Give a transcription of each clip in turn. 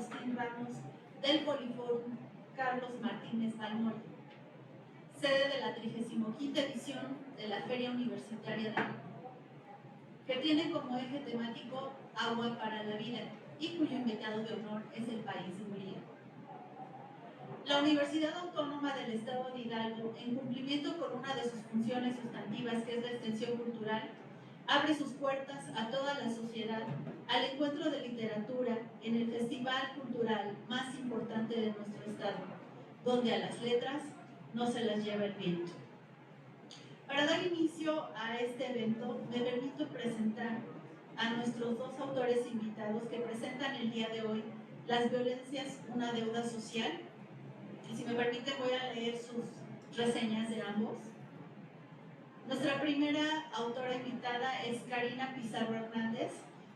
Agustín Ramos del Poliforum Carlos Martínez Balmori, sede de la 35ª edición de la Feria Universitaria de México, que tiene como eje temático Agua para la Vida y cuyo invitado de honor es el país de Hungría. La Universidad Autónoma del Estado de Hidalgo, en cumplimiento con una de sus funciones sustantivas, que es la extensión cultural, abre sus puertas a toda la sociedad al encuentro de literatura en el festival cultural más importante de nuestro estado, donde a las letras no se las lleva el viento. Para dar inicio a este evento, me permito presentar a nuestros dos autores invitados que presentan el día de hoy Las violencias, una deuda social. Y si me permite, voy a leer sus reseñas de ambos. Nuestra primera autora invitada es Karina Pizarro Hernández.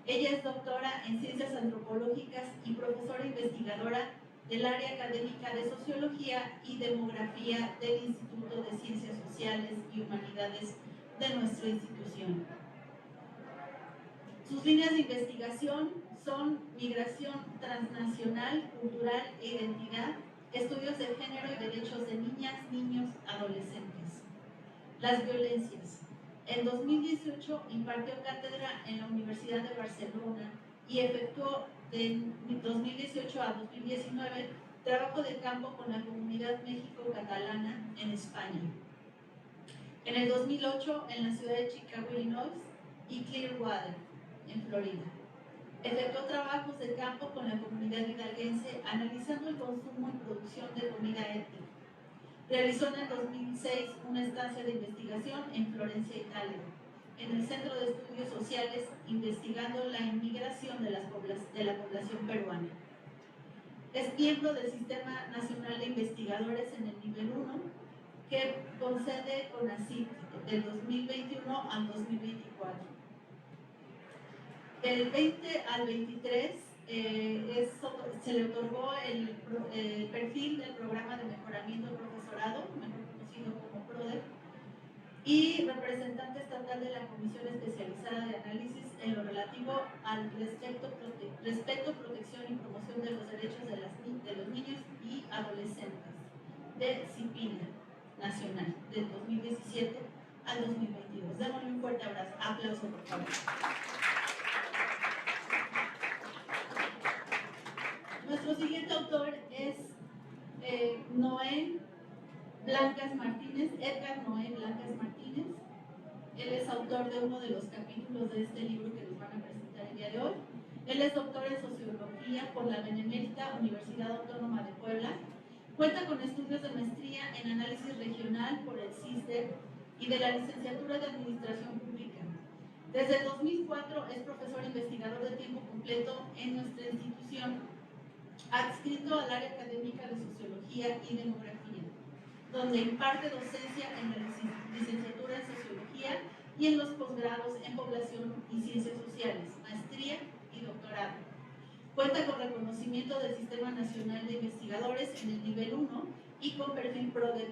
Ella es doctora en Ciencias Antropológicas y profesora investigadora del área académica de Sociología y Demografía del Instituto de Ciencias Sociales y Humanidades de nuestra institución. Sus líneas de investigación son migración transnacional, cultural e identidad, estudios de género y derechos de niñas, niños, adolescentes. Las violencias. En 2018 impartió cátedra en la Universidad de Barcelona y efectuó de 2018 a 2019 trabajo de campo con la comunidad México-Catalana en España. En el 2008 en la ciudad de Chicago, Illinois y Clearwater, en Florida. Efectuó trabajos de campo con la comunidad hidalguense analizando el consumo y producción de comida étnica. Realizó en el 2006 una estancia de investigación en Florencia, Italia, en el Centro de Estudios Sociales, investigando la inmigración de la población peruana. Es miembro del Sistema Nacional de Investigadores en el nivel 1, que concede CONACYT del 2021 al 2024. Del 20 al 23 se le otorgó el perfil del Programa de Mejoramiento del Profesorado, mejor conocido como PRODEP, y representante estatal de la Comisión Especializada de Análisis en lo relativo al respeto, protección y promoción de los derechos de los niños y adolescentes de CIPINA Nacional, del 2017 al 2022. Démosle un fuerte aplauso, por favor. Nuestro siguiente autor es Edgar Noé Blancas Martínez. Él es autor de uno de los capítulos de este libro que nos van a presentar el día de hoy. Él es doctor en Sociología por la Benemérita Universidad Autónoma de Puebla. Cuenta con estudios de maestría en Análisis Regional por el CISDE y de la Licenciatura de Administración Pública. Desde el 2004 es profesor investigador de tiempo completo en nuestra institución, adscrito al área académica de Sociología y Demografía, donde imparte docencia en la licenciatura en Sociología y en los posgrados en Población y Ciencias Sociales, maestría y doctorado. Cuenta con reconocimiento del Sistema Nacional de Investigadores en el nivel 1 y con perfil PRODEP.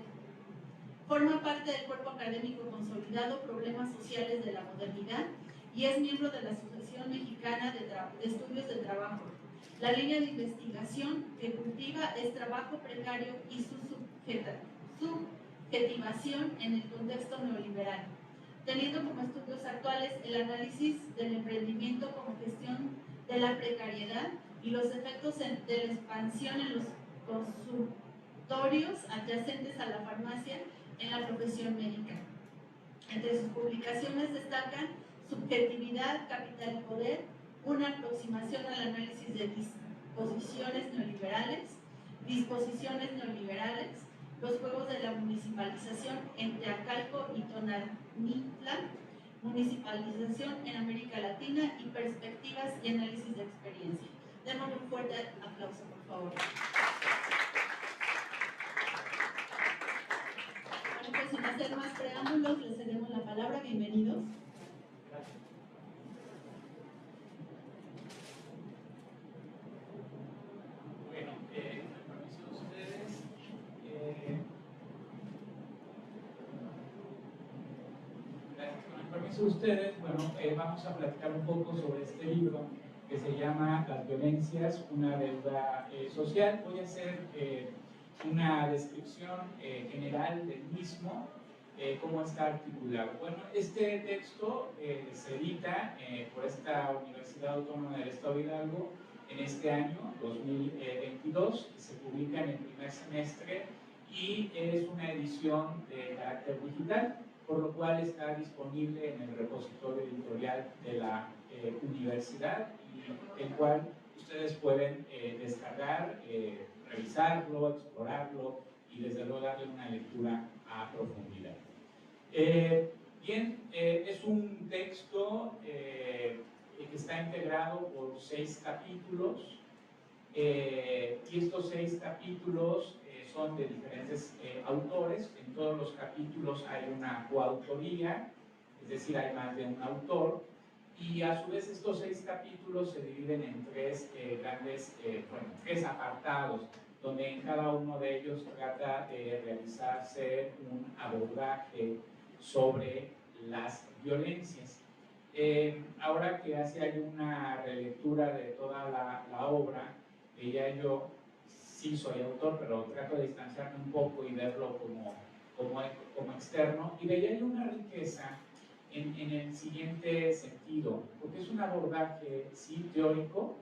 Forma parte del cuerpo académico consolidado Problemas Sociales de la Modernidad y es miembro de la Asociación Mexicana de Estudios del Trabajo. La línea de investigación que cultiva es trabajo precario y su subjetivación en el contexto neoliberal, teniendo como estudios actuales el análisis del emprendimiento como gestión de la precariedad y los efectos de la expansión en los consultorios adyacentes a la farmacia en la profesión médica. Entre sus publicaciones destacan Subjetividad, Capital y Poder, una aproximación al análisis de disposiciones neoliberales, los juegos de la municipalización entre Acalco y Tonantzintla, municipalización en América Latina y perspectivas y análisis de experiencia. Démosle un fuerte aplauso, por favor. Bueno, pues sin hacer más preámbulos, les cedemos la palabra. Bienvenidos. Gracias. Bueno, con el permiso de ustedes, gracias. Con el permiso de ustedes, bueno, vamos a platicar un poco sobre este libro, que que se llama Las violencias, una deuda social. Voy a hacer una descripción general del mismo, cómo está articulado. Bueno, este texto se edita por esta Universidad Autónoma del Estado de Hidalgo en este año 2022, se publica en el primer semestre y es una edición de carácter digital, por lo cual está disponible en el repositorio editorial de la universidad, y el cual ustedes pueden descargar, revisarlo, explorarlo y desde luego darle una lectura a profundidad. Bien, es un texto que está integrado por 6 capítulos, y estos 6 capítulos son de diferentes autores. En todos los capítulos hay una coautoría, es decir, hay más de un autor, y a su vez estos 6 capítulos se dividen en 3 grandes, bueno, 3 apartados, donde en cada uno de ellos trata de realizarse un abordaje sobre las violencias. Ahora que hay una relectura de toda la obra, veía yo, sí soy autor, pero trato de distanciarme un poco y verlo como externo, y veía yo una riqueza en el siguiente sentido, porque es un abordaje sí teórico,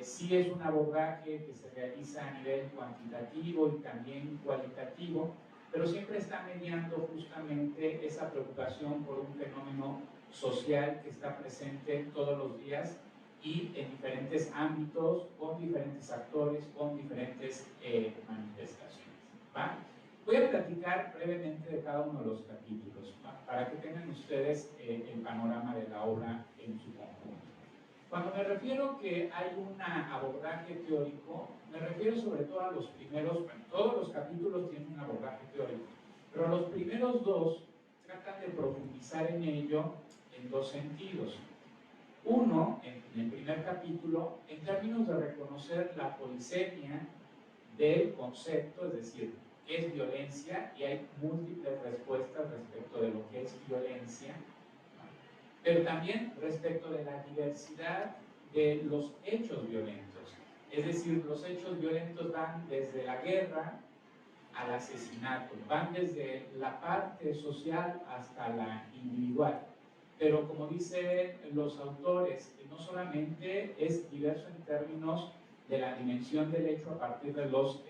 sí es un abordaje que se realiza a nivel cuantitativo y también cualitativo, pero siempre está mediando justamente esa preocupación por un fenómeno social que está presente todos los días y en diferentes ámbitos, con diferentes actores, con diferentes manifestaciones. ¿Va? Voy a platicar brevemente de cada uno de los capítulos, ¿va? Para que tengan ustedes el panorama de la obra en su conjunto. Cuando me refiero que hay un abordaje teórico, me refiero sobre todo a los primeros, bueno, todos los capítulos tienen un abordaje teórico, pero los primeros 2 tratan de profundizar en ello en 2 sentidos. Uno, en el primer capítulo, en términos de reconocer la polisemia del concepto, es decir, ¿qué es violencia? Y hay múltiples respuestas respecto de lo que es violencia, pero también respecto de la diversidad de los hechos violentos. Es decir, los hechos violentos van desde la guerra al asesinato, van desde la parte social hasta la individual. Pero como dicen los autores, no solamente es diverso en términos de la dimensión del hecho a partir de los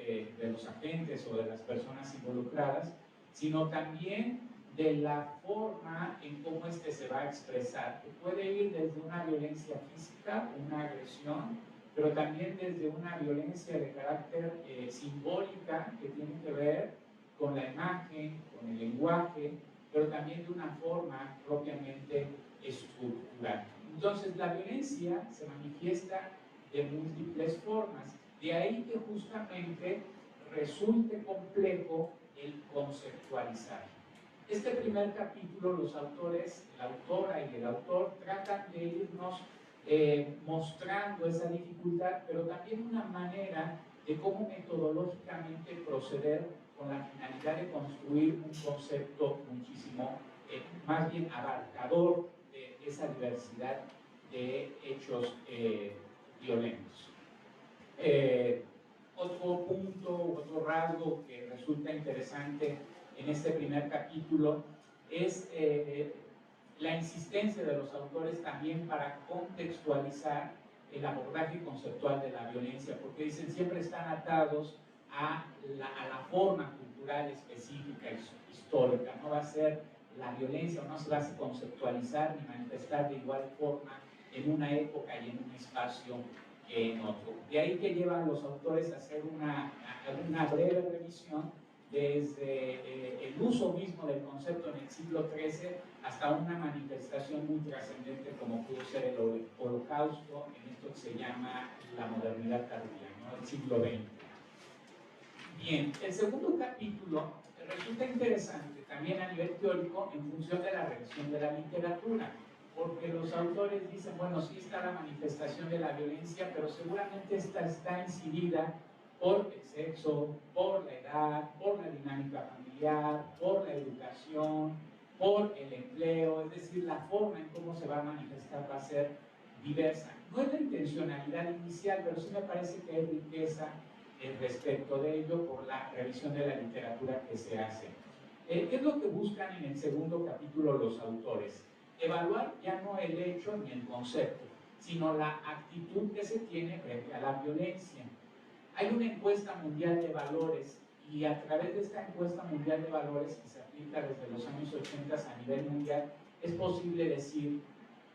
agentes o de las personas involucradas, sino también de la forma en cómo este se va a expresar, que puede ir desde una violencia física, una agresión, pero también desde una violencia de carácter simbólica, que tiene que ver con la imagen, con el lenguaje, pero también de una forma propiamente estructural. Entonces, la violencia se manifiesta de múltiples formas, de ahí que justamente resulte complejo el conceptualizar. Este primer capítulo, los autores, la autora y el autor, tratan de irnos mostrando esa dificultad, pero también una manera de cómo metodológicamente proceder con la finalidad de construir un concepto muchísimo más bien abarcador de esa diversidad de hechos violentos. Otro punto, otro rasgo que resulta interesante en este primer capítulo es la insistencia de los autores también para contextualizar el abordaje conceptual de la violencia, porque dicen siempre están atados a la forma cultural específica histórica. No va a ser la violencia, o no se va a conceptualizar ni manifestar de igual forma en una época y en un espacio que en otro. De ahí que llevan los autores a hacer una breve revisión desde el uso mismo del concepto en el siglo XIII hasta una manifestación muy trascendente como pudo ser el Holocausto, en esto que se llama la modernidad tardía, ¿no? El siglo XX. Bien, el segundo capítulo resulta interesante también a nivel teórico en función de la revisión de la literatura, porque los autores dicen, bueno, sí está la manifestación de la violencia, pero seguramente esta está incidida por el sexo, por la edad, por la dinámica familiar, por la educación, por el empleo, es decir, la forma en cómo se va a manifestar va a ser diversa. no es la intencionalidad inicial, pero sí me parece que hay riqueza respecto de ello por la revisión de la literatura que se hace. ¿Qué es lo que buscan en el segundo capítulo los autores? Evaluar ya no el hecho ni el concepto, sino la actitud que se tiene frente a la violencia. Hay una encuesta mundial de valores y a través de esta encuesta mundial de valores que se aplica desde los años 80 a nivel mundial, es posible decir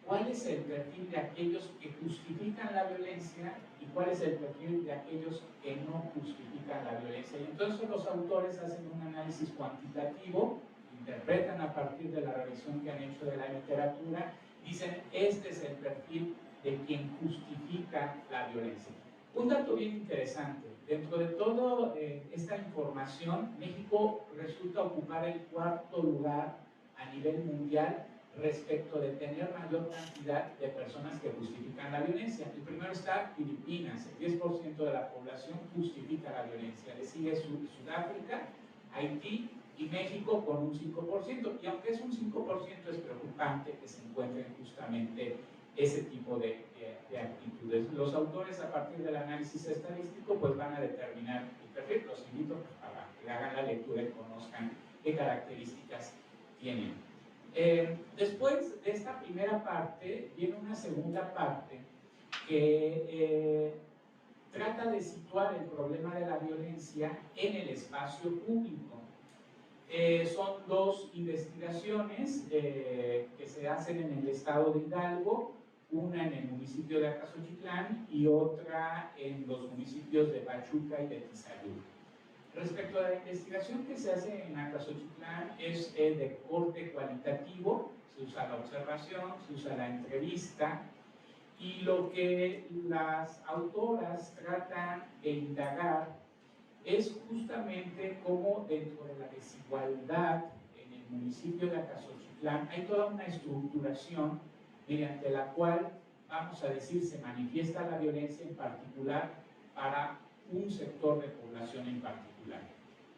cuál es el perfil de aquellos que justifican la violencia y cuál es el perfil de aquellos que no justifican la violencia. Y entonces los autores hacen un análisis cuantitativo, interpretan a partir de la revisión que han hecho de la literatura, dicen este es el perfil de quien justifica la violencia. Un dato bien interesante, dentro de toda esta información, México resulta ocupar el cuarto lugar a nivel mundial respecto de tener mayor cantidad de personas que justifican la violencia. El primero está Filipinas, el 10% de la población justifica la violencia. Le sigue Sudáfrica, Haití y México con un 5%. Y aunque es un 5%, es preocupante que se encuentren justamente ese tipo de actitudes. Los autores, a partir del análisis estadístico, pues van a determinar el perfil. Los invito a que hagan la lectura y conozcan qué características tienen. Después de esta primera parte, viene una segunda parte que trata de situar el problema de la violencia en el espacio público. Son dos investigaciones que se hacen en el estado de Hidalgo, una en el municipio de Acaxochitlán y otra en los municipios de Pachuca y de Tizayuca. Respecto a la investigación que se hace en Acaxochitlán, es de corte cualitativo, se usa la observación, se usa la entrevista, y lo que las autoras tratan de indagar es justamente cómo dentro de la desigualdad en el municipio de Acaxochitlán hay toda una estructuración mediante la cual, vamos a decir, se manifiesta la violencia en particular para un sector de población en particular.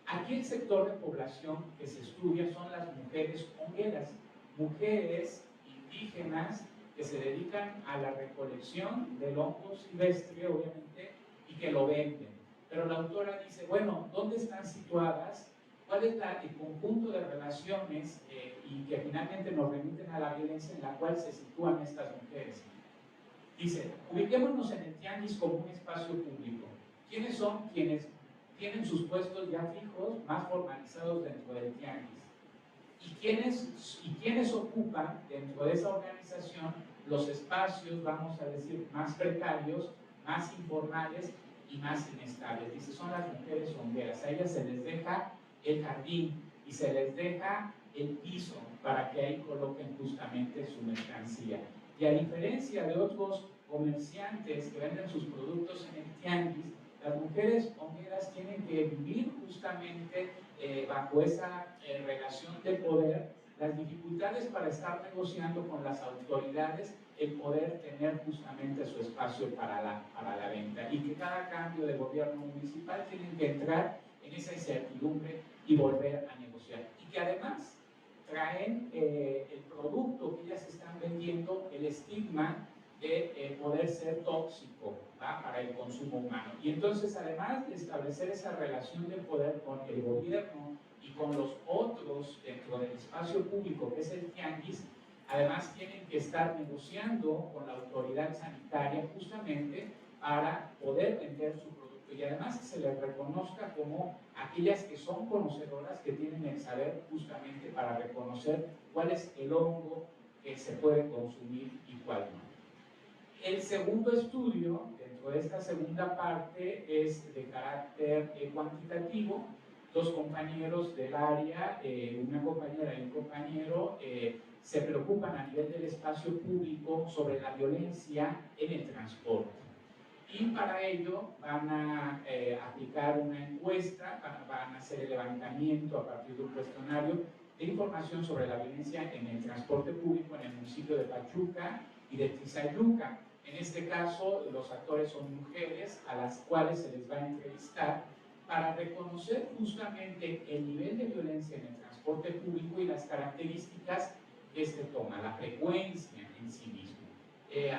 Aquí el sector de población que se estudia son las mujeres hongueras, mujeres indígenas que se dedican a la recolección del hongo silvestre, obviamente, y que lo venden. Pero la autora dice, bueno, ¿dónde están situadas? ¿Cuál es el conjunto de relaciones y que finalmente nos remiten a la violencia en la cual se sitúan estas mujeres? Dice, ubiquémonos en el tianguis como un espacio público. ¿Quiénes son quienes tienen sus puestos ya fijos, más formalizados dentro del tianguis? ¿Y quiénes ocupan dentro de esa organización los espacios, vamos a decir, más precarios, más informales y más inestables? Dice, son las mujeres hongueras. A ellas se les deja el jardín y se les deja el piso para que ahí coloquen justamente su mercancía. Y a diferencia de otros comerciantes que venden sus productos en el tianguis, las mujeres hongueras tienen que vivir justamente bajo esa relación de poder, las dificultades para estar negociando con las autoridades, el poder tener justamente su espacio para la venta, y que cada cambio de gobierno municipal tienen que entrar en esa incertidumbre y volver a negociar, y que además traen el producto que ellas están vendiendo, el estigma de poder ser tóxico, ¿va?, para el consumo humano. Y entonces, además de establecer esa relación de poder con el gobierno y con los otros dentro del espacio público que es el tianguis, además tienen que estar negociando con la autoridad sanitaria justamente para poder vender su producto, y además que se les reconozca como aquellas que son conocedoras, que tienen el saber justamente para reconocer cuál es el hongo que se puede consumir y cuál no. El segundo estudio, dentro de esta segunda parte, es de carácter cuantitativo. Dos compañeros del área, una compañera y un compañero, se preocupan a nivel del espacio público sobre la violencia en el transporte. Y para ello van a aplicar una encuesta, van a hacer el levantamiento a partir de un cuestionario de información sobre la violencia en el transporte público en el municipio de Pachuca y de Tizayuca. En este caso, los actores son mujeres a las cuales se les va a entrevistar para reconocer justamente el nivel de violencia en el transporte público y las características que este toma, la frecuencia en sí mismo.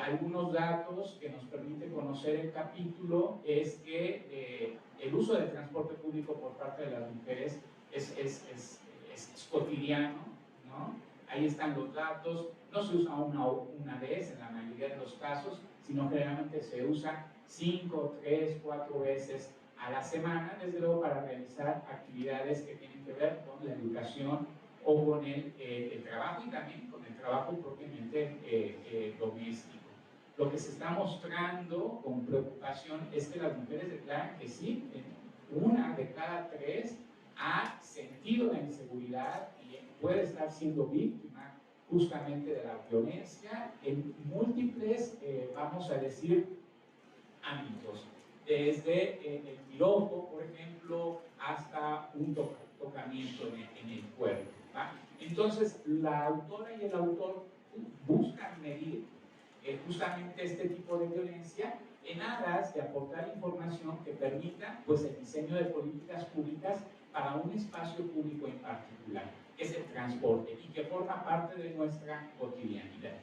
Algunos datos que nos permite conocer el capítulo es que el uso del transporte público por parte de las mujeres es cotidiano, ¿no? Ahí están los datos, no se usa una vez en la mayoría de los casos, sino generalmente se usa 5, 3, 4 veces a la semana, desde luego para realizar actividades que tienen que ver con la educación o con el trabajo y también con el trabajo propiamente doméstico. Lo que se está mostrando con preocupación es que las mujeres declaran que sí, una de cada 3 ha sentido la inseguridad y puede estar siendo víctima justamente de la violencia en múltiples, vamos a decir, ámbitos. Desde el piropo, por ejemplo, hasta un tocamiento en el cuerpo, ¿va? Entonces, la autora y el autor buscan medir justamente este tipo de violencia en aras de aportar información que permita pues, el diseño de políticas públicas para un espacio público en particular, que es el transporte y que forma parte de nuestra cotidianidad.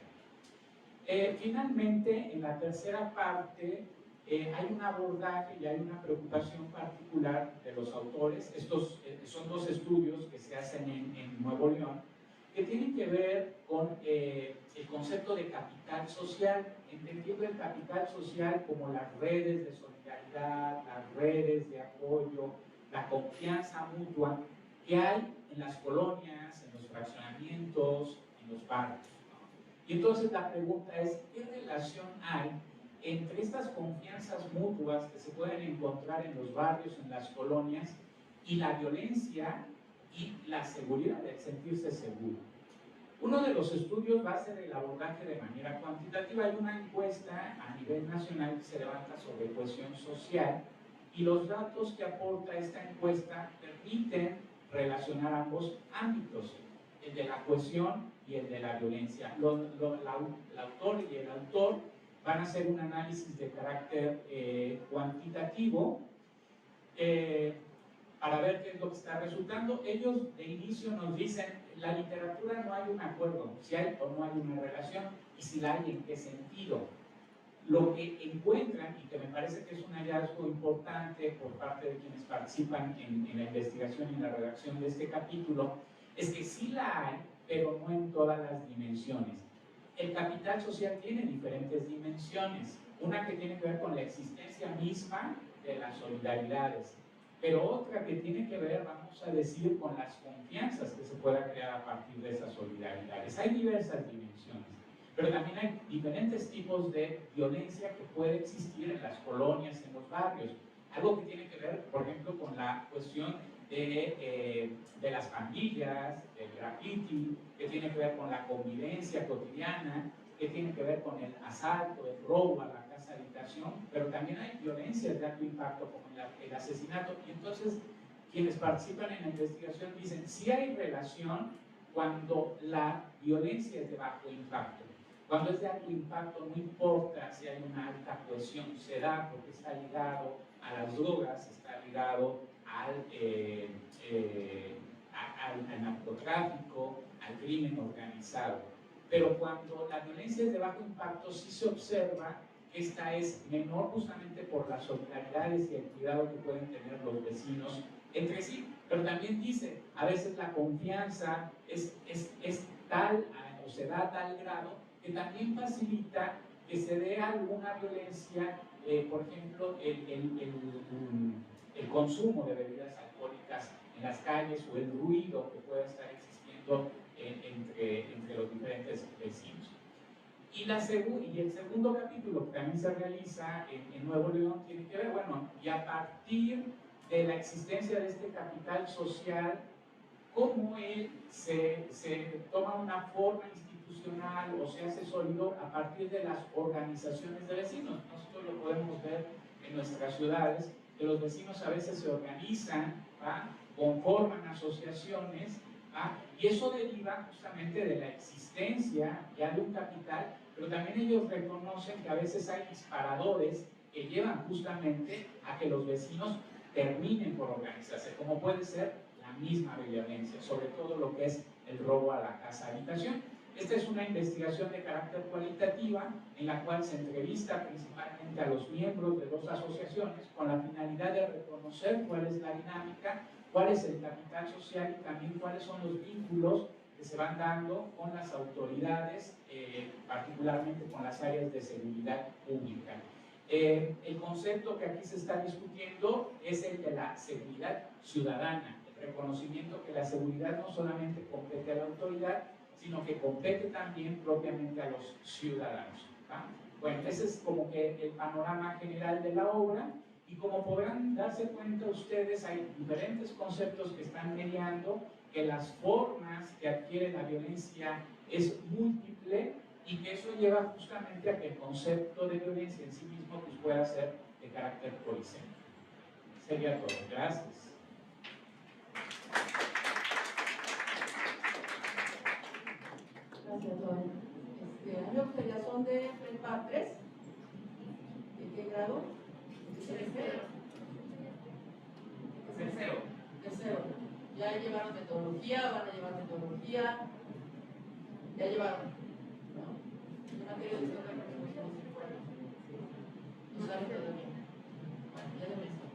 Finalmente, en la tercera parte, hay un abordaje y hay una preocupación particular de los autores. Estos son 2 estudios que se hacen en Nuevo León, que tienen que ver con el concepto de capital social, entendiendo el capital social como las redes de solidaridad, las redes de apoyo, la confianza mutua que hay en las colonias, en los fraccionamientos, en los barrios. Y entonces la pregunta es, ¿qué relación hay entre estas confianzas mutuas que se pueden encontrar en los barrios, en las colonias, y la violencia y la seguridad, el sentirse seguro? Uno de los estudios va a ser el abordaje de manera cuantitativa. Hay una encuesta a nivel nacional que se levanta sobre cohesión social y los datos que aporta esta encuesta permiten relacionar ambos ámbitos, el de la cohesión y el de la violencia. El autor y el autor van a hacer un análisis de carácter cuantitativo para ver qué es lo que está resultando. Ellos de inicio nos dicen, la literatura no hay un acuerdo, si hay o no hay una relación, y si la hay, en qué sentido. Lo que encuentran, y que me parece que es un hallazgo importante por parte de quienes participan en la investigación y en la redacción de este capítulo, es que sí la hay, pero no en todas las dimensiones. El capital social tiene diferentes dimensiones, una que tiene que ver con la existencia misma de las solidaridades, pero otra que tiene que ver, vamos a decir, con las confianzas que se pueda crear a partir de esas solidaridades. Hay diversas dimensiones, pero también hay diferentes tipos de violencia que puede existir en las colonias, en los barrios. Algo que tiene que ver, por ejemplo, con la cuestión de las pandillas, del graffiti, que tiene que ver con la convivencia cotidiana, que tiene que ver con el asalto, el robo a la casa habitación, pero también hay violencias de alto impacto como el asesinato. Y entonces quienes participan en la investigación dicen, sí hay relación cuando la violencia es de bajo impacto. Cuando es de alto impacto no importa si hay una alta cohesión, se da porque está ligado a las drogas, está ligado al narcotráfico, al crimen organizado. Pero cuando la violencia es de bajo impacto, sí se observa que esta es menor justamente por las solidaridades y el cuidado que pueden tener los vecinos entre sí. Pero también dice, a veces la confianza es tal o se da a tal grado que también facilita que se dé alguna violencia, por ejemplo, el consumo de bebidas alcohólicas en las calles o el ruido que pueda estar existiendo entre los diferentes vecinos. Y el segundo capítulo que también se realiza en Nuevo León tiene que ver, bueno, y a partir de la existencia de este capital social, cómo él se toma una forma institucional o se hace sólido a partir de las organizaciones de vecinos. Nosotros lo podemos ver en nuestras ciudades, que los vecinos a veces se organizan, ¿va? Conforman asociaciones, ¿va? Y eso deriva justamente de la existencia ya de un capital, pero también ellos reconocen que a veces hay disparadores que llevan justamente a que los vecinos terminen por organizarse, como puede ser la misma violencia, sobre todo lo que es el robo a la casa habitación. Esta es una investigación de carácter cualitativa en la cual se entrevista principalmente a los miembros de dos asociaciones con la finalidad de reconocer cuál es la dinámica, cuál es el capital social y también cuáles son los vínculos que se van dando con las autoridades, particularmente con las áreas de seguridad pública. El concepto que aquí se está discutiendo es el de la seguridad ciudadana, el reconocimiento que la seguridad no solamente compete a la autoridad, sino que compete también propiamente a los ciudadanos. ¿Va? Bueno, ese es como que el panorama general de la obra, y como podrán darse cuenta ustedes, hay diferentes conceptos que están mediando, que las formas que adquiere la violencia es múltiple, y que eso lleva justamente a que el concepto de violencia en sí mismo pues, pueda ser de carácter policémico. Sería todo. Gracias. Gracias, Tony. Años que ya son de prepa 3. ¿De qué grado? Tercero. Tercero. Ya llevaron metodología, van a llevar metodología. Ya llevaron. ¿No? En materia de historia, no saben todavía. Bueno, ya deben estar.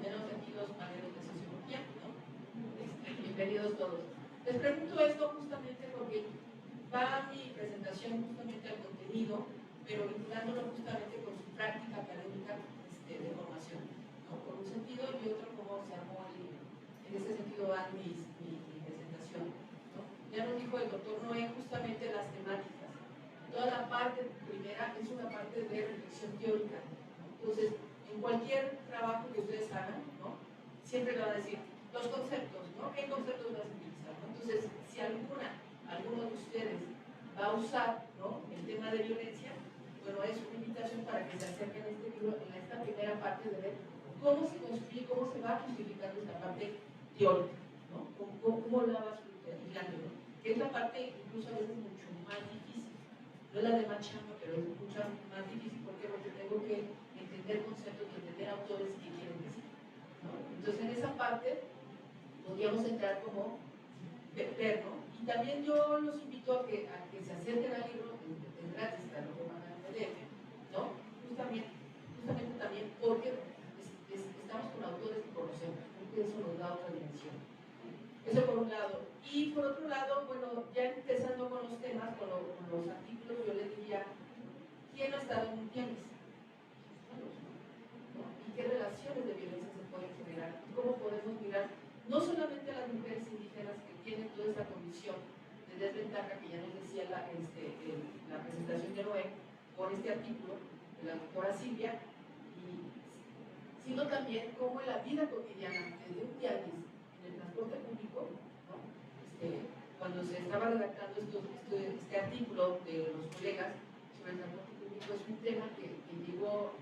Tenemos aquí los paneles de sociología, ¿no? Bienvenidos todos. Les pregunto esto justamente porque va mi presentación justamente al contenido, pero vinculándolo justamente con su práctica académica de formación, ¿no? Por un sentido y otro cómo se armó el libro. En ese sentido va mi presentación, ¿no? Ya nos dijo el doctor Noé justamente las temáticas. Toda la parte primera es una parte de reflexión teórica, ¿no? Entonces, en cualquier trabajo que ustedes hagan, ¿no? Siempre le van a decir los conceptos, ¿no? ¿Qué conceptos vas a utilizar? ¿No? Entonces, si alguno de ustedes va a usar, ¿no? El tema de violencia, bueno, es una invitación para que se acerquen a este libro en esta primera parte de ver cómo se construye, cómo se va justificando esta parte teórica, ¿no? ¿Cómo la vas hilando, ¿no? Que es la parte incluso a veces mucho más difícil. No es la de más chamba, pero es mucho más difícil porque tengo que entender conceptos y entender autores que quieren decir, ¿no? Entonces, en esa parte podríamos entrar como ver, ¿no? Y también yo los invito a que se acerquen al libro, es gratis, está lo que van a PDF, ¿no? Justamente también porque estamos con autores que conocemos, porque eso nos da otra dimensión. Eso por un lado. Y por otro lado, bueno, ya empezando con los temas, con los artículos, yo les diría, ¿quién ha estado en un tianguis? ¿No? ¿Y qué relaciones de violencia se pueden generar? ¿Cómo podemos mirar no solamente a las mujeres indígenas que tienen toda esta condición de desventaja que ya nos decía la presentación de Noé con este artículo de la doctora Silvia, sino también cómo en la vida cotidiana, desde un tianguis, en el transporte público, ¿no? Cuando se estaba redactando este artículo de los colegas sobre el transporte público, es un tema que llegó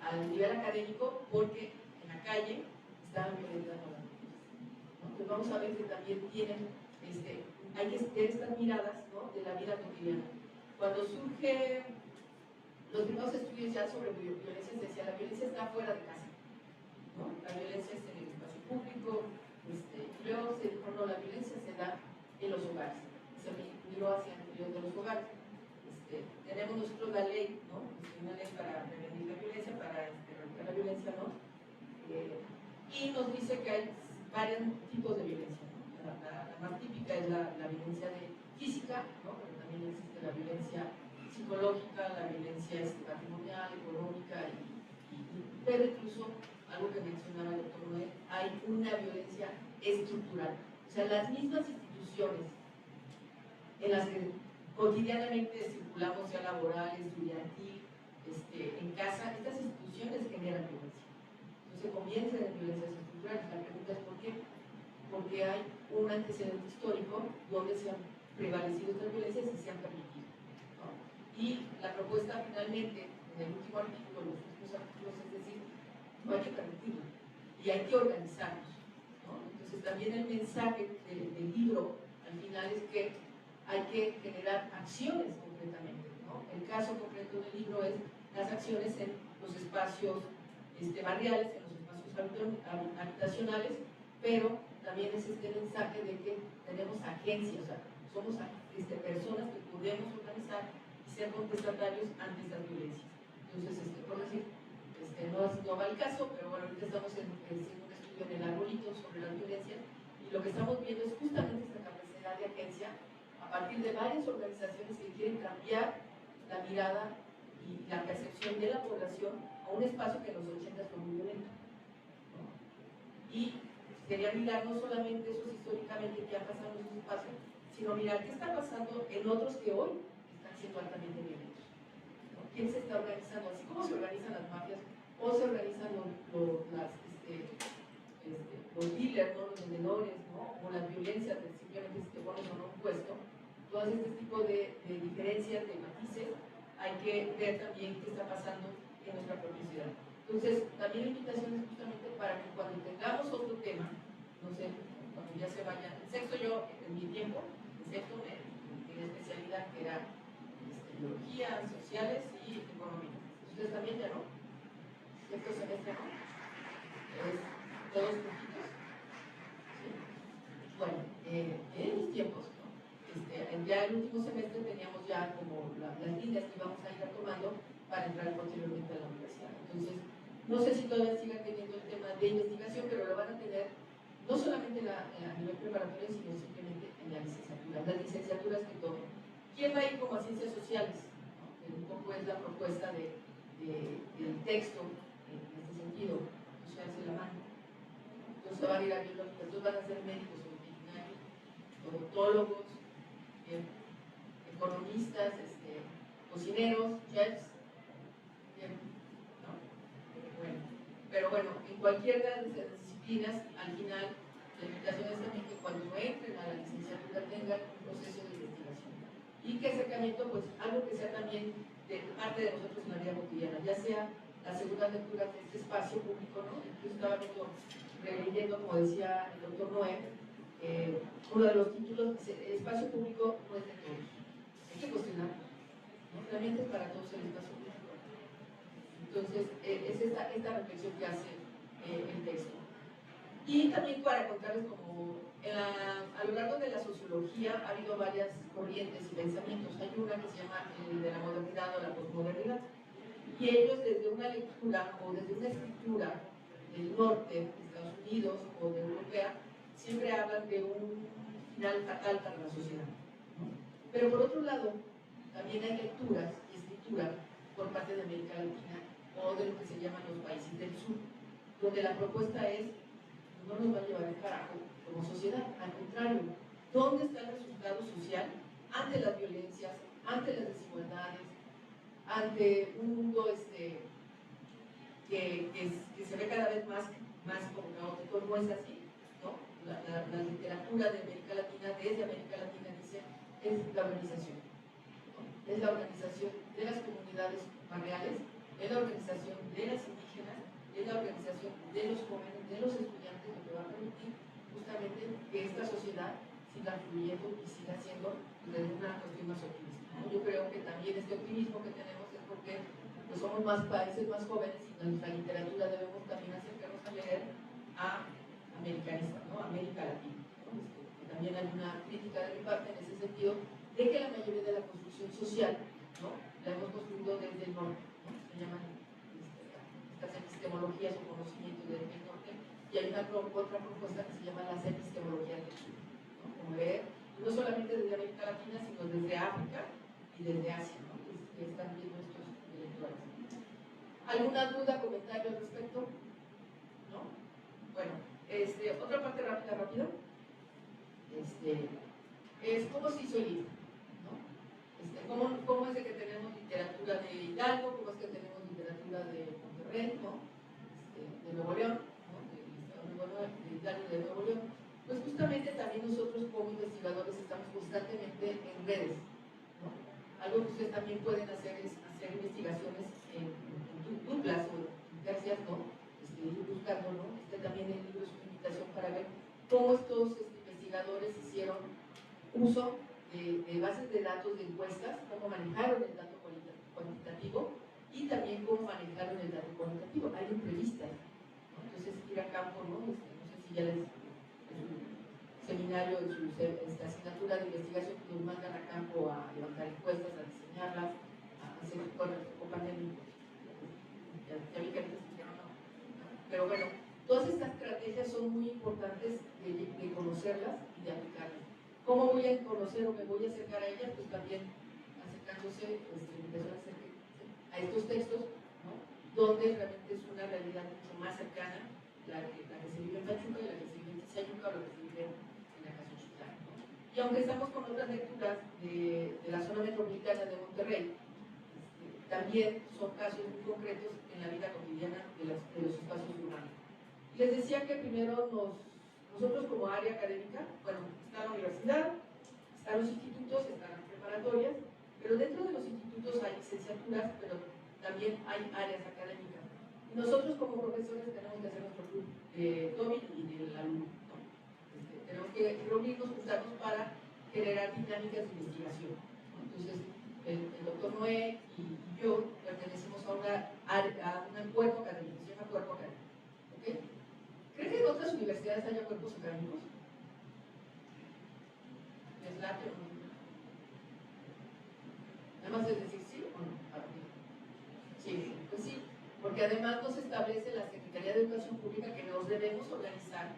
al nivel académico porque en la calle estaban violentando a las mujeres, ¿no? Entonces vamos a ver que también tienen, hay que tener estas miradas, ¿no? De la vida cotidiana. Cuando surge los primeros estudios ya sobre violencia, se decía la violencia está fuera de casa, ¿no? La violencia está en el espacio público, y luego se dijo no, la violencia se da en los hogares, se miró hacia el interior de los hogares. Tenemos nosotros la ley, ¿no? Una ley para prevenir la violencia, para erradicar la violencia, ¿no? Y nos dice que hay varios tipos de violencia, ¿no? La más típica es la violencia física, ¿no? Pero también existe la violencia psicológica, la violencia patrimonial, económica, pero incluso, algo que mencionaba el doctor Noé, hay una violencia estructural. O sea, las mismas instituciones en las que cotidianamente circulamos, sea laboral, estudiantil, en casa, estas instituciones generan violencia. Entonces comienza en violencias estructurales. La pregunta es ¿por qué? Porque hay un antecedente histórico donde se han prevalecido estas violencias y se han permitido, ¿no? Y la propuesta finalmente, en el último artículo, los últimos artículos, es decir, no hay que permitirlo y hay que organizarnos, ¿no? Entonces también el mensaje del libro al final es que hay que generar acciones concretamente, ¿no? El caso concreto del libro es las acciones en los espacios barriales, en los espacios habitacionales, pero también es este mensaje de que tenemos agencias, o sea, somos personas que podemos organizar y ser contestatarios ante estas violencias. Entonces, por decir, no va el caso, pero bueno, ahorita estamos haciendo un estudio en el arbolito sobre las violencias y lo que estamos viendo es justamente esta capacidad de agencia a partir de varias organizaciones que quieren cambiar la mirada y la percepción de la población a un espacio que en los 80 fue muy violento, ¿no? Y quería mirar no solamente esos históricamente que han pasado en esos espacios, sino mirar qué está pasando en otros que hoy están siendo altamente violentos, ¿no? ¿Quién se está organizando? Así como se organizan las mafias o se organizan los dealers, ¿no? Los vendedores, ¿no? O las violencias de simplemente si te pones o no un puesto. Todo este tipo de diferencias, de matices, hay que ver también qué está pasando en nuestra propia ciudad. Entonces, también la invitación es justamente para que cuando tengamos otro tema, no sé, cuando ya se vaya, en sexto yo, en mi tiempo, en sexto mi especialidad que era biología, sociales y economía. Ustedes también ya no, sexto semestre no, es todos poquitos. ¿Sí? Bueno, en mis tiempos, ¿no? Ya el último semestre teníamos ya como las líneas que íbamos a ir tomando para entrar posteriormente a la universidad. Entonces, no sé si todavía sigan teniendo el tema de investigación, pero lo van a tener no solamente a nivel preparatorio, sino simplemente en la licenciatura, las licenciaturas que tomen. ¿Quién va a ir como a ciencias sociales? ¿No? Que un poco es la propuesta del texto en este sentido, o sea, hace la mano. Entonces van a ir a biológicas, entonces van a ser médicos o veterinarios, odontólogos, economistas, cocineros, chefs, ¿no? Bueno, pero bueno, en cualquiera de esas disciplinas, al final, la invitación es también que cuando entren a la licenciatura tengan un proceso de investigación. Y que acercamiento, pues algo que sea también de parte de nosotros en la vida cotidiana, ya sea la segunda lectura de este espacio público, ¿no? Yo estaba releyendo, como decía el doctor Noé, uno de los títulos dice: el espacio público no es de todos. Hay que cuestionarlo, ¿no? Realmente es para todos el espacio público. Entonces, es esta reflexión que hace el texto. Y también para contarles como a lo largo de la sociología ha habido varias corrientes y pensamientos. Hay una que se llama el de la modernidad o la posmodernidad. Y ellos desde una lectura o desde una escritura del norte, de Estados Unidos o de Europea, siempre hablan de un final fatal para la sociedad, ¿no? Pero por otro lado, también hay lecturas y escritura por parte de América Latina o de lo que se llaman los países del sur, donde la propuesta es: no nos va a llevar el carajo como sociedad, al contrario, ¿dónde está el resultado social ante las violencias, ante las desigualdades, ante un mundo que se ve cada vez más como caótico? No es así, ¿no? La literatura de América Latina, desde América Latina, dice: es la organización, ¿no? Es la organización de las comunidades barriales, es la organización de las indígenas, es la organización de los jóvenes, de los estudiantes, lo que va a permitir justamente que esta sociedad siga fluyendo y siga siendo desde una cuestión más optimista, ¿no? Yo creo que también este optimismo que tenemos es porque pues, somos más países más jóvenes y nuestra literatura debemos también acercarnos a leer a americanistas, ¿no? América Latina, ¿no? Que también hay una crítica de mi parte en ese sentido de que la mayoría de la construcción social, ¿no? La hemos construido desde el norte, ¿no? Se llaman estas epistemologías o conocimientos del norte, y hay otra propuesta que se llama las epistemologías del sur, ¿no? Como leer no solamente desde América Latina, sino desde África y desde Asia, ¿no? Que están viendo estos intelectuales. ¿Alguna duda, comentario al respecto? ¿No? Bueno, otra parte rápido, es cómo se hizo el libro, ¿no? ¿Cómo es de que tenemos literatura de Hidalgo? ¿Cómo es que tenemos literatura de Monterrey, ¿no? De Nuevo León, ¿no? De Hidalgo y de Nuevo León. Pues justamente también nosotros como investigadores estamos constantemente en redes, ¿no? Algo que ustedes también pueden hacer es hacer investigaciones en duplas o en tercias, ¿no? Ir buscando, ¿no? También el libro es una invitación para ver cómo estos investigadores hicieron uso de bases de datos de encuestas, cómo manejaron el dato cuantitativo y también cómo manejaron el dato cualitativo. Hay entrevistas, ¿no? Entonces ir a campo, ¿no? No sé si ya les seminario, en su asignatura de investigación, que nos mandan a campo a levantar encuestas, a diseñarlas, a hacer con el pandemia. Ya vi que antes dijeron no. Pero bueno, todas estas estrategias son muy importantes de conocerlas y de aplicarlas. ¿Cómo voy a conocer o me voy a acercar a ellas? Pues también acercándose, empezó a acercar a estos textos, ¿no? Donde realmente es una realidad mucho más cercana, la que se vive en Pachuca y la que se vive en Tizayuca o la que se vive en Acaxuchitlán, ¿no? Y aunque estamos con otras lecturas de la zona metropolitana de Monterrey, también son casos muy concretos en la vida cotidiana de los espacios urbanos. Les decía que primero nosotros como área académica, bueno, está la universidad, están los institutos, están las preparatorias, pero dentro de los institutos hay licenciaturas, pero también hay áreas académicas. Y nosotros como profesores tenemos que hacer nuestro club de TOBI y del alumno, ¿no? Tenemos que reunirnos, juntarnos para generar dinámicas de investigación, ¿no? Entonces, el doctor Noé y yo pertenecemos a un cuerpo académico, se llama cuerpo académico. ¿Okay? ¿Creen que en otras universidades haya cuerpos académicos? ¿Les late o no? Nada más es decir sí o no. Sí, pues sí, porque además nos establece la Secretaría de Educación Pública que nos debemos organizar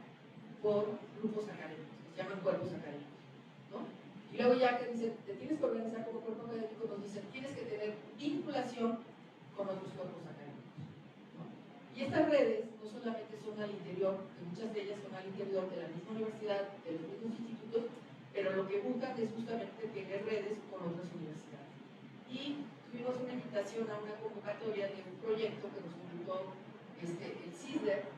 por grupos académicos, que se llaman cuerpos académicos, ¿no? Y luego ya que dicen, te tienes que organizar como cuerpo académico, nos dicen, tienes que tener vinculación con otros cuerpos académicos, ¿no? Y estas redes no solamente son al interior, que muchas de ellas son al interior de la misma universidad, de los mismos institutos, pero lo que buscan es justamente tener redes con otras universidades. Y tuvimos una invitación a una convocatoria de un proyecto que nos invitó el CISDER,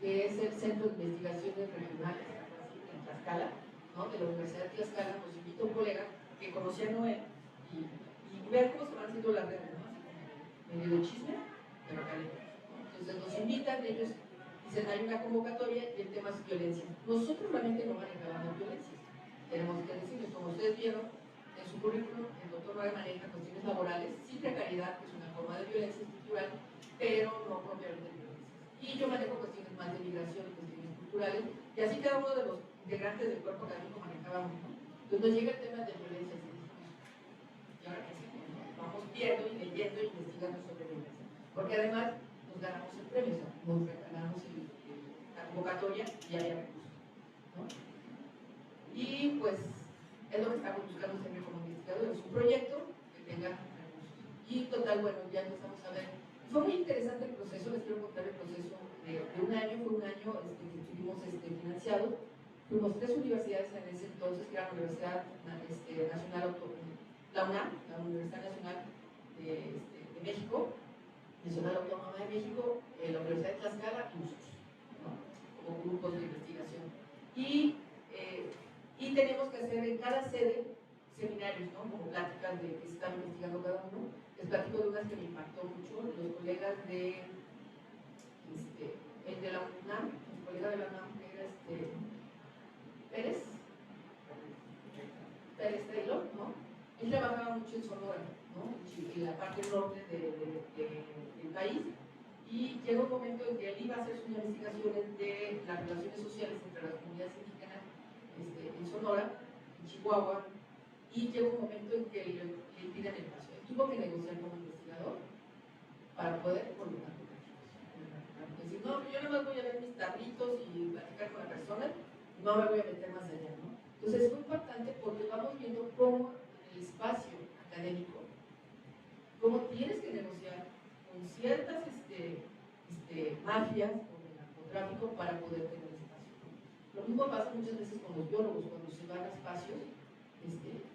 que es el Centro de Investigaciones Regionales en Tlaxcala, ¿no? De la Universidad de Tlaxcala. Nos invitó un colega que conocía a Noé y vean cómo se van haciendo las redes, ¿no? Así como medio de chisme, pero académicos, ¿no? Entonces nos invitan, ellos dicen hay una convocatoria y el tema es violencia. Nosotros realmente no manejamos violencia, tenemos que decirles, como ustedes vieron en su currículum, el doctor Noé maneja cuestiones laborales, sin precariedad, que es una forma de violencia estructural, pero no propiamente violencia. Y yo manejo cuestiones más de migración y cuestiones culturales, y así cada uno de los integrantes del cuerpo académico manejábamos, ¿no? Entonces nos llega el tema de violencia, y ahora qué hacemos, ¿no? Vamos viendo y leyendo e investigando sobre violencia, porque además nos ganamos el premio, o sea, nos ganamos la convocatoria y hay recursos, ¿no? Y pues es lo que estamos buscando siempre como investigadores, un proyecto que tenga recursos. Y total, bueno, ya empezamos a ver. Fue muy interesante el proceso, les quiero contar el proceso de un año, fue un año que estuvimos financiados. Fuimos 3 universidades en ese entonces, que era la Universidad Nacional Autónoma, la UNAM, la Universidad Nacional de México, Nacional Autónoma de México, la Universidad de Tlaxcala y nosotros, ¿no? Como grupos de investigación. Y tenemos que hacer en cada sede seminarios, ¿no? Como pláticas de que se están investigando cada uno. Les platico de unas que me impactó mucho, los colegas de el de la UNAM, el colega de la UNAM, que era Pérez Taylor, ¿no? Él trabajaba mucho en Sonora, ¿no? En la parte norte del país, y llegó un momento en que él iba a hacer sus investigaciones de las relaciones sociales entre las comunidades indígenas en Sonora, en Chihuahua, y llegó un momento en que le impiden el paso. Él tuvo que negociar como investigador para poder volver a tocar. Es decir, no, yo nada más voy a ver mis tarritos y platicar con la persona, no me voy a meter más allá, ¿no? Entonces es muy importante porque vamos viendo cómo en el espacio académico, cómo tienes que negociar con ciertas mafias o de narcotráfico para poder tener espacio. Lo mismo pasa muchas veces con los biólogos cuando se van a espacios,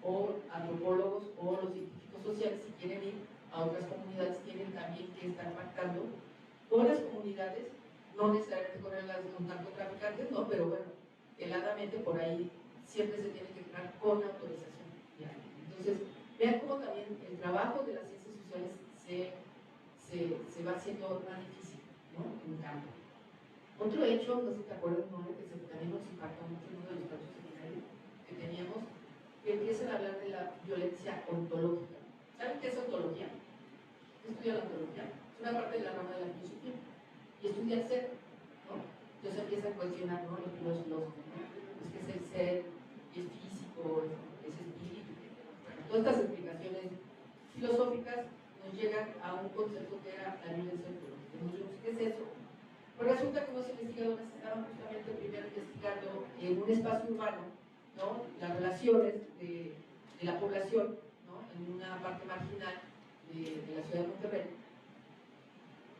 o antropólogos o los científicos sociales, si quieren ir a otras comunidades, tienen también que estar pactando con las comunidades, no necesariamente con los narcotraficantes, no, pero bueno, heladamente por ahí siempre se tiene que entrar con autorización. ¿Ya? Entonces, vean cómo también el trabajo de las ciencias sociales se va haciendo más difícil, ¿no? En campo. Otro hecho, no sé si te acuerdas, ¿no? Que también nos impactó mucho en uno de los casos seminarios que teníamos, que empiezan a hablar de la violencia ontológica. ¿Saben qué es ontología? ¿Qué estudia la ontología? Es una parte de la rama de la filosofía. Y estudia el ser, ¿no? Entonces empiezan a cuestionar, ¿no? Los filósofos, ¿no? es que es el ser, y es físico, es espíritu. Bueno, todas estas explicaciones filosóficas nos llegan a un concepto que era la violencia ontológica. Entonces, ¿qué es eso? Pues resulta que unos investigadores estaban justamente primero investigando en un espacio urbano, ¿no?, las relaciones de la población, ¿no?, en una parte marginal de la ciudad de Monterrey,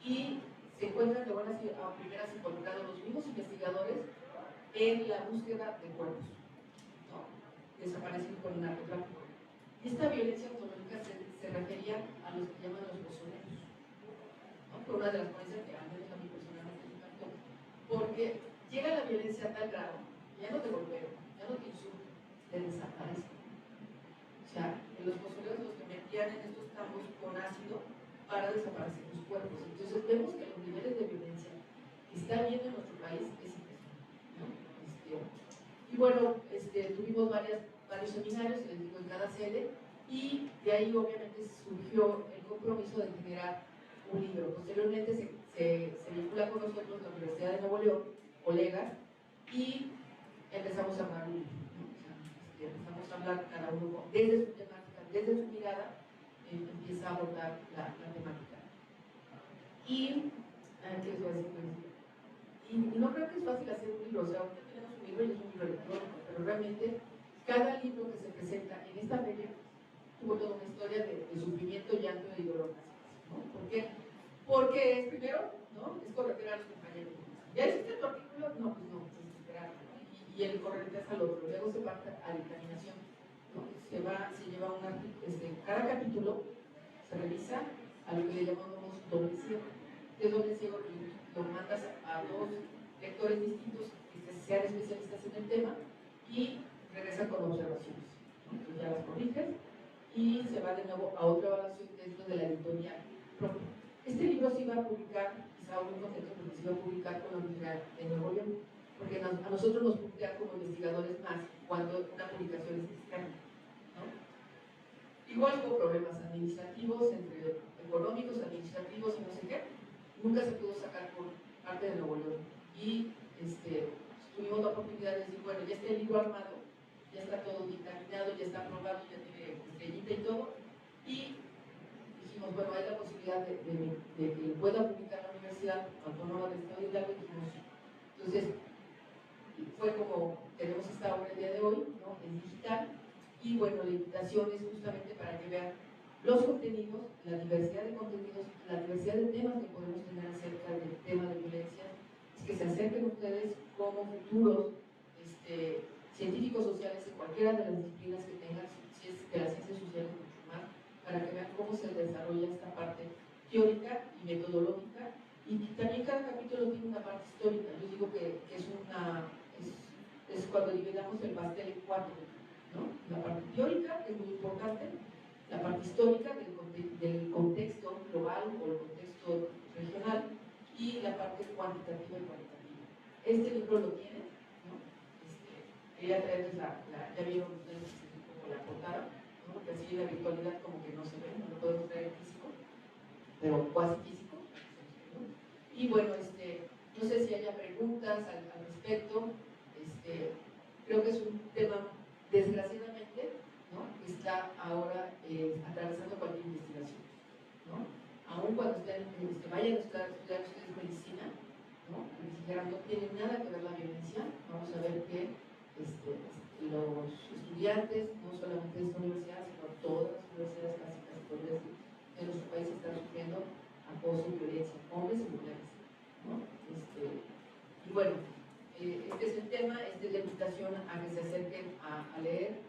y se encuentran de buenas a primeras involucrados los mismos investigadores en la búsqueda de cuerpos, ¿no?, desaparecidos por el narcotráfico. Y esta violencia ontológica se refería a los que llaman los pozoneros, ¿no?, por una de las ponencias que al menos a mí personalmente me encantó, porque llega la violencia a tal grado, ya no te golpeo, ya no te insulto, te desaparezco. O sea, en los pozoneros los que metían en estos tambos con ácido para desaparecer los cuerpos. Entonces vemos que los niveles de violencia que está habiendo en nuestro país es impresionante, ¿no? Y bueno, tuvimos varios seminarios, les digo, en cada sede, y de ahí obviamente surgió el compromiso de generar un libro. Posteriormente se vincula con nosotros la Universidad de Nuevo León, colegas, y empezamos a hablar un libro, ¿no? O sea, empezamos a hablar cada uno desde su temática, desde su mirada, empieza a abordar la temática. Y, ¿qué les voy a decir? Y no creo que es fácil hacer un libro, o sea, ahorita tenemos un libro y es un libro electrónico, pero realmente cada libro que se presenta en esta feria tuvo toda una historia de sufrimiento, llanto y dolor, ¿no? ¿Por qué? Porque es primero, ¿no?, es corregir a los compañeros. ¿Ya hiciste tu artículo? No, pues no, pues esperar, ¿no? Y el corregir al otro. Luego se parte a dictaminación, ¿no? Se lleva un artículo, cada capítulo se revisa a lo que le llamamos doble ciego. De doble ciego lo mandas a dos lectores distintos que sean especialistas en el tema y regresan con observaciones, ¿no? Entonces ya las corriges y se va de nuevo a otra evaluación dentro de la editorial propia. Este libro se iba a publicar, quizá muy contento porque se iba a publicar con la Universidad de Nuevo León, porque a nosotros nos publican como investigadores más cuando una publicación es externa, ¿no? Igual hubo problemas administrativos, entre económicos, administrativos y no sé qué. Nunca se pudo sacar por parte de Nuevo León. Y tuvimos la oportunidad de decir, bueno, ya está el libro armado, ya está todo dictaminado, ya está aprobado, ya tiene estrellita y todo. Y dijimos, bueno, hay la posibilidad de que pueda publicar la Universidad Autónoma del Estado de Hidalgo, y dijimos, sí. Entonces, fue como tenemos esta obra el día de hoy, ¿no?, en digital. Y bueno, la invitación es justamente para que vean los contenidos, la diversidad de contenidos, la diversidad de temas que podemos tener acerca del tema de violencia, es que se acerquen ustedes como futuros científicos sociales en cualquiera de las disciplinas que tengan, si es de las ciencias sociales mucho más, para que vean cómo se desarrolla esta parte teórica y metodológica, y también cada capítulo tiene una parte histórica. Yo digo que es cuando dividamos el pastel en cuatro, ¿no? La parte teórica, que es muy importante, la parte histórica del contexto global o el contexto regional, y la parte cuantitativa y cualitativa. Este libro lo tiene, ¿no? Quería traerles ya vieron ustedes como la portada, ¿no?, porque así en la virtualidad como que no se ve, no lo podemos traer en físico, pero cuasi físico, ¿no? Y bueno, no sé si haya preguntas al respecto. Creo que es un tema, desgraciadamente, ¿no?, que está ahora atravesando cualquier investigación, ¿no? Aún cuando vayan a estudiar ustedes medicina, ¿no?, y dijeran no tiene nada que ver la violencia, vamos a ver que los estudiantes, no solamente de esta universidad, sino todas las universidades casi podría decir, de nuestro país están sufriendo acoso y violencia, hombres y mujeres, ¿no? Y bueno, este es el tema, esta es la invitación a que se acerquen a leer,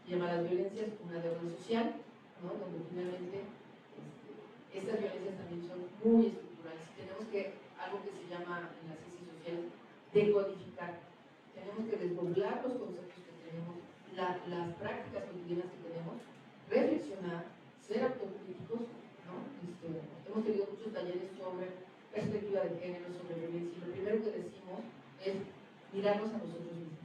llama Las violencias, una deuda social, ¿no?, donde finalmente estas violencias también son muy estructurales. Tenemos que, algo que se llama en las ciencias sociales, decodificar. Tenemos que desdoblar los conceptos que tenemos, las prácticas cotidianas que tenemos, reflexionar, ser autocríticos, ¿no? Hemos tenido muchos talleres sobre perspectiva de género, sobre violencia, y lo primero que decimos es mirarnos a nosotros mismos,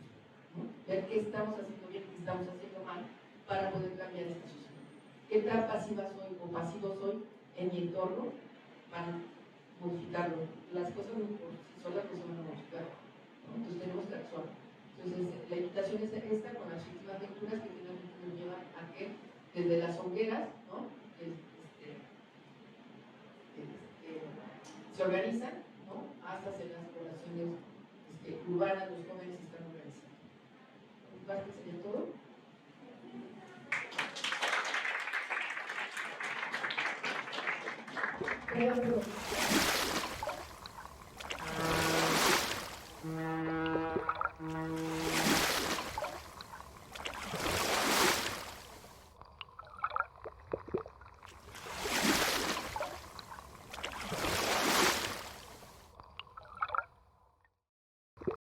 ¿no?, ver qué estamos haciendo bien y qué estamos haciendo mal para poder cambiar esta sociedad. ¿Qué tan pasiva soy o pasivo soy en mi entorno para modificarlo? Las cosas por sí solas no se van a modificar, ¿no? Entonces tenemos que actuar. Entonces, la invitación es esta con las últimas lecturas que finalmente nos llevan a que desde las hogueras, ¿no? Se organizan, ¿no? Hasta hacer las poblaciones urbanas, los jóvenes están organizando. Por mi parte sería todo. Gracias.